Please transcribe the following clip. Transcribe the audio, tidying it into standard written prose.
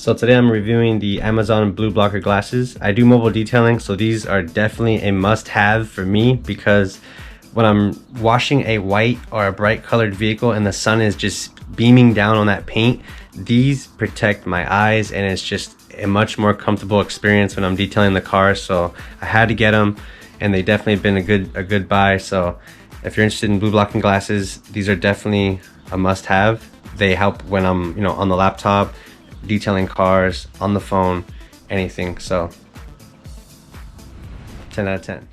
So today I'm reviewing the Amazon Blue Blocker glasses. I do mobile detailing, so these are definitely a must-have for me because when I'm washing a white or a bright colored vehicle and the sun is just beaming down on that paint, these protect my eyes and it's just a much more comfortable experience when I'm detailing the car. So I had to get them and they definitely have been a good buy. So if you're interested in blue blocking glasses, these are definitely a must-have. They help when I'm, on the laptop, detailing cars, on the phone, anything. So 10 out of 10.